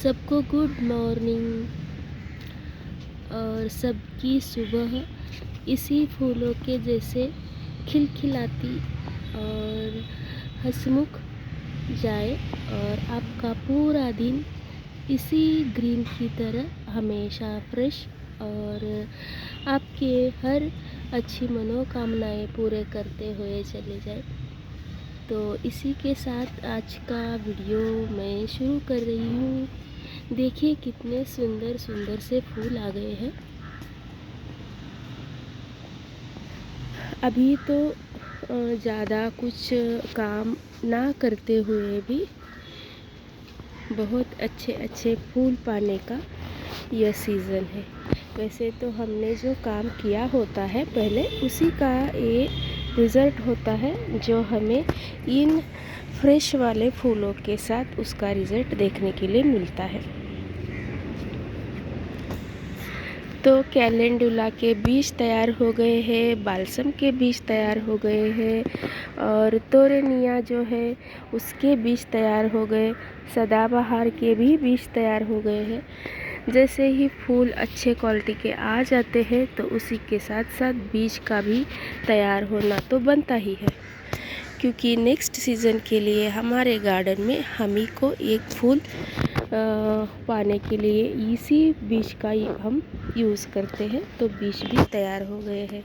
सबको good morning. और सबकी सुबह इसी फूलों के जैसे खिलखिलाती और हंसमुख जाए और आपका पूरा दिन इसी ग्रीन की तरह हमेशा फ्रेश और आपके हर अच्छी मनोकामनाएं पूरे करते हुए चले जाए। तो इसी के साथ आज का वीडियो मैं शुरू कर रही हूँ। देखिए कितने सुंदर सुंदर से फूल आ गए हैं। अभी तो ज़्यादा कुछ काम ना करते हुए भी बहुत अच्छे अच्छे फूल पाने का यह सीज़न है। वैसे तो हमने जो काम किया होता है पहले उसी का ये रिज़ल्ट होता है जो हमें इन फ्रेश वाले फूलों के साथ उसका रिज़ल्ट देखने के लिए मिलता है। तो कैलेंडुला के बीज तैयार हो गए हैं, बाल्सम के बीज तैयार हो गए हैं और तोरेनिया जो है उसके बीज तैयार हो गए, सदाबहार के भी बीज तैयार हो गए हैं। जैसे ही फूल अच्छे क्वालिटी के आ जाते हैं तो उसी के साथ साथ बीज का भी तैयार होना तो बनता ही है, क्योंकि नेक्स्ट सीज़न के लिए हमारे गार्डन में हम ही को एक फूल पाने के लिए इसी बीज का हम यूज़ करते हैं। तो बीज भी तैयार हो गए हैं।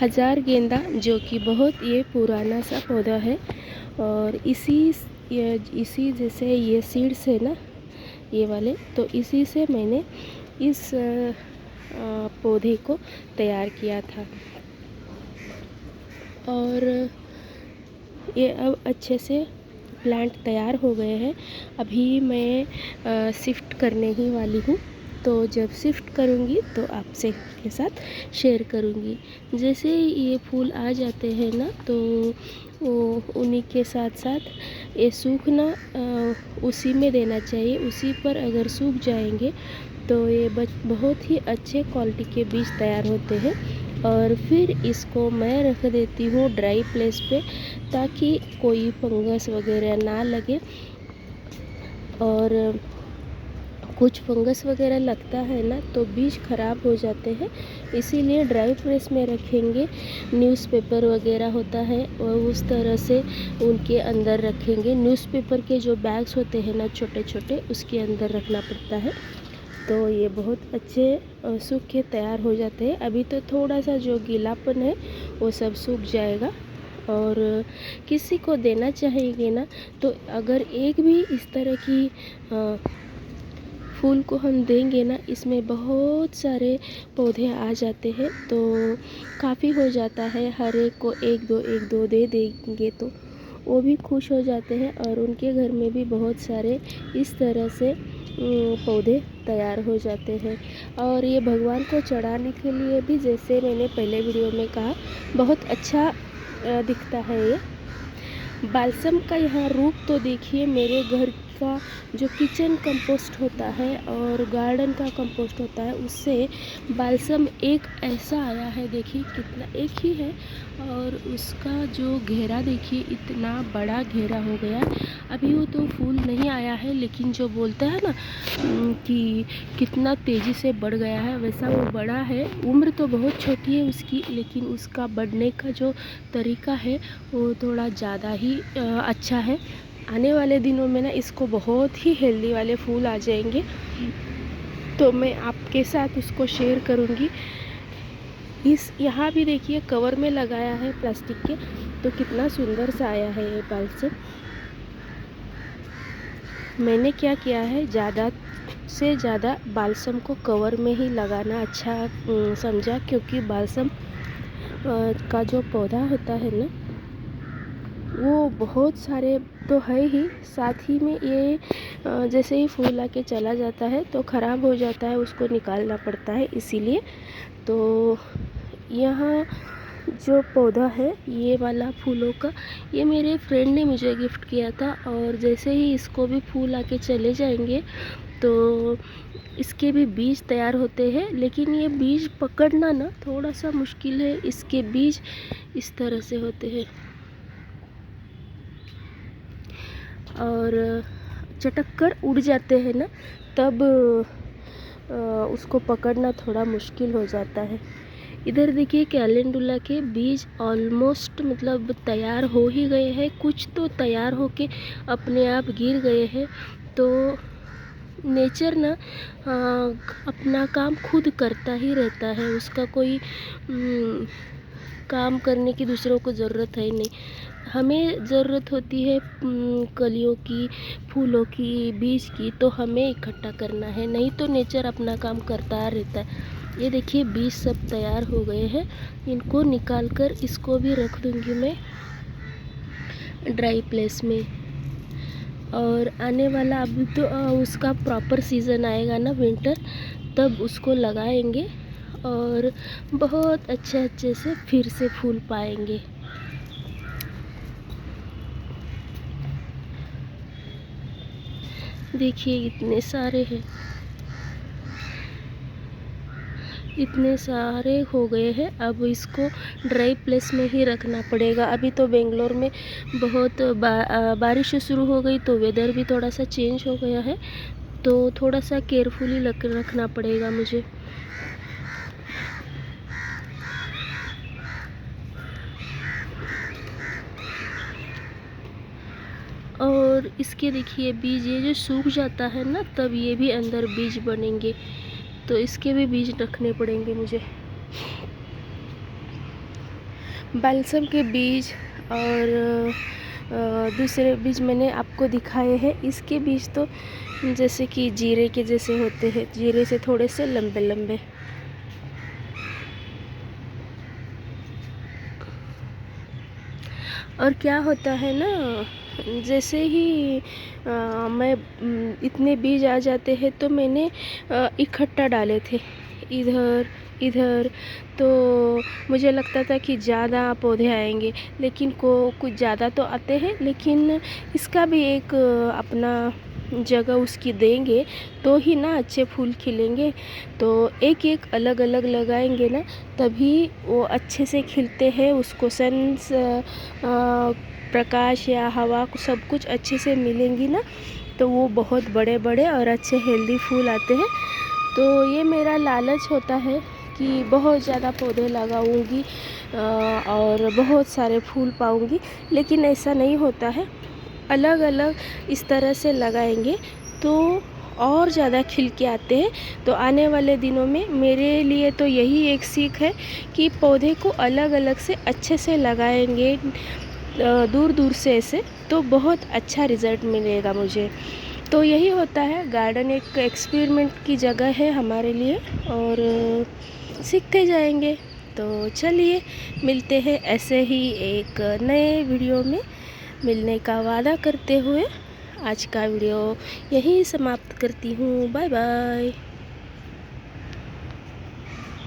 हजार गेंदा जो कि बहुत ये पुराना सा पौधा है और इसी जैसे ये सीड्स है ना ये वाले, तो इसी से मैंने इस पौधे को तैयार किया था और ये अब अच्छे से प्लांट तैयार हो गए हैं। अभी मैं शिफ्ट करने ही वाली हूँ, तो जब शिफ्ट करूँगी तो आपसे के साथ शेयर करूँगी। जैसे ये फूल आ जाते हैं ना तो वो उन्हीं के साथ साथ ये सूखना उसी में देना चाहिए। उसी पर अगर सूख जाएंगे तो ये बहुत ही अच्छे क्वालिटी के बीज तैयार होते हैं। और फिर इसको मैं रख देती हूँ ड्राई प्लेस पे ताकि कोई फंगस वगैरह ना लगे। और कुछ फंगस वगैरह लगता है ना तो बीज ख़राब हो जाते हैं, इसीलिए ड्राई प्रेस में रखेंगे। न्यूज़पेपर वगैरह होता है और उस तरह से उनके अंदर रखेंगे। न्यूज़पेपर के जो बैग्स होते हैं ना छोटे छोटे, उसके अंदर रखना पड़ता है। तो ये बहुत अच्छे सूख के तैयार हो जाते हैं। अभी तो थोड़ा सा जो गीलापन है वो सब सूख जाएगा। और किसी को देना चाहेंगे ना तो अगर एक भी इस तरह की फूल को हम देंगे ना, इसमें बहुत सारे पौधे आ जाते हैं तो काफ़ी हो जाता है। हर एक को एक दो दे देंगे तो वो भी खुश हो जाते हैं और उनके घर में भी बहुत सारे इस तरह से पौधे तैयार हो जाते हैं। और ये भगवान को चढ़ाने के लिए भी, जैसे मैंने पहले वीडियो में कहा, बहुत अच्छा दिखता है। ये बाल्सम का यहाँ रूप तो देखिए। मेरे घर का जो किचन कंपोस्ट होता है और गार्डन का कंपोस्ट होता है उससे बाल्सम एक ऐसा आया है। देखिए कितना, एक ही है और उसका जो घेरा देखिए इतना बड़ा घेरा हो गया है। अभी वो तो फूल नहीं आया है, लेकिन जो बोलता है ना कि कितना तेज़ी से बढ़ गया है, वैसा वो बड़ा है। उम्र तो बहुत छोटी है उसकी, लेकिन उसका बढ़ने का जो तरीका है वो थोड़ा ज़्यादा ही अच्छा है। आने वाले दिनों में ना इसको बहुत ही हेल्दी वाले फूल आ जाएंगे, तो मैं आपके साथ उसको शेयर करूँगी। इस यहाँ भी देखिए कवर में लगाया है प्लास्टिक के, तो कितना सुंदर सा आया है ये बाल्सम। मैंने क्या किया है, ज़्यादा से ज़्यादा बाल्सम को कवर में ही लगाना अच्छा समझा, क्योंकि बाल्सम का जो पौधा होता है ना वो बहुत सारे तो है ही, साथ ही में ये जैसे ही फूल आके चला जाता है तो ख़राब हो जाता है, उसको निकालना पड़ता है। इसीलिए तो यहाँ जो पौधा है ये वाला फूलों का, ये मेरे फ्रेंड ने मुझे गिफ्ट किया था। और जैसे ही इसको भी फूल आके चले जाएंगे तो इसके भी बीज तैयार होते हैं, लेकिन ये बीज पकड़ना ना थोड़ा सा मुश्किल है। इसके बीज इस तरह से होते हैं और चटक कर उड़ जाते हैं ना, तब उसको पकड़ना थोड़ा मुश्किल हो जाता है। इधर देखिए कैलेंडुला के बीज ऑलमोस्ट मतलब तैयार हो ही गए हैं, कुछ तो तैयार होके अपने आप गिर गए हैं। तो नेचर ना अपना काम खुद करता ही रहता है, उसका कोई काम करने की दूसरों को ज़रूरत है नहीं। हमें ज़रूरत होती है कलियों की, फूलों की, बीज की, तो हमें इकट्ठा करना है, नहीं तो नेचर अपना काम करता रहता है। ये देखिए बीज सब तैयार हो गए हैं, इनको निकाल कर इसको भी रख दूँगी मैं ड्राई प्लेस में। और आने वाला अभी तो उसका प्रॉपर सीज़न आएगा ना विंटर, तब उसको लगाएंगे और बहुत अच्छे से फिर से फूल पाएंगे। देखिए इतने सारे हैं, इतने सारे हो गए हैं। अब इसको ड्राई प्लेस में ही रखना पड़ेगा। अभी तो बेंगलोर में बहुत बारिश शुरू हो गई, तो वेदर भी थोड़ा सा चेंज हो गया है, तो थोड़ा सा केयरफुली रखना पड़ेगा मुझे। और इसके देखिए बीज, ये जो सूख जाता है ना, तब ये भी अंदर बीज बनेंगे, तो इसके भी बीज रखने पड़ेंगे मुझे। बालसम के बीज और दूसरे बीज मैंने आपको दिखाए हैं। इसके बीज तो जैसे कि जीरे के जैसे होते हैं, जीरे से थोड़े से लंबे लंबे। और क्या होता है ना, जैसे ही मैं इतने बीज आ जाते हैं, तो मैंने इकट्ठा डाले थे इधर इधर, तो मुझे लगता था कि ज़्यादा पौधे आएंगे, लेकिन कुछ ज़्यादा तो आते हैं, लेकिन इसका भी एक अपना जगह उसकी देंगे तो ही ना अच्छे फूल खिलेंगे। तो एक एक अलग अलग लगाएंगे ना, तभी वो अच्छे से खिलते हैं, उसको सन्स प्रकाश या हवा सब कुछ अच्छे से मिलेंगी ना, तो वो बहुत बड़े बड़े और अच्छे हेल्दी फूल आते हैं। तो ये मेरा लालच होता है कि बहुत ज़्यादा पौधे लगाऊंगी और बहुत सारे फूल पाऊंगी, लेकिन ऐसा नहीं होता है। अलग अलग इस तरह से लगाएंगे तो और ज़्यादा खिल के आते हैं। तो आने वाले दिनों में मेरे लिए तो यही एक सीख है कि पौधे को अलग अलग से अच्छे से लगाएंगे दूर दूर से ऐसे, तो बहुत अच्छा रिज़ल्ट मिलेगा मुझे। तो यही होता है, गार्डन एक एक्सपेरिमेंट की जगह है हमारे लिए, और सीखते जाएंगे। तो चलिए मिलते हैं ऐसे ही एक नए वीडियो में मिलने का वादा करते हुए आज का वीडियो यहीं समाप्त करती हूँ। Bye bye.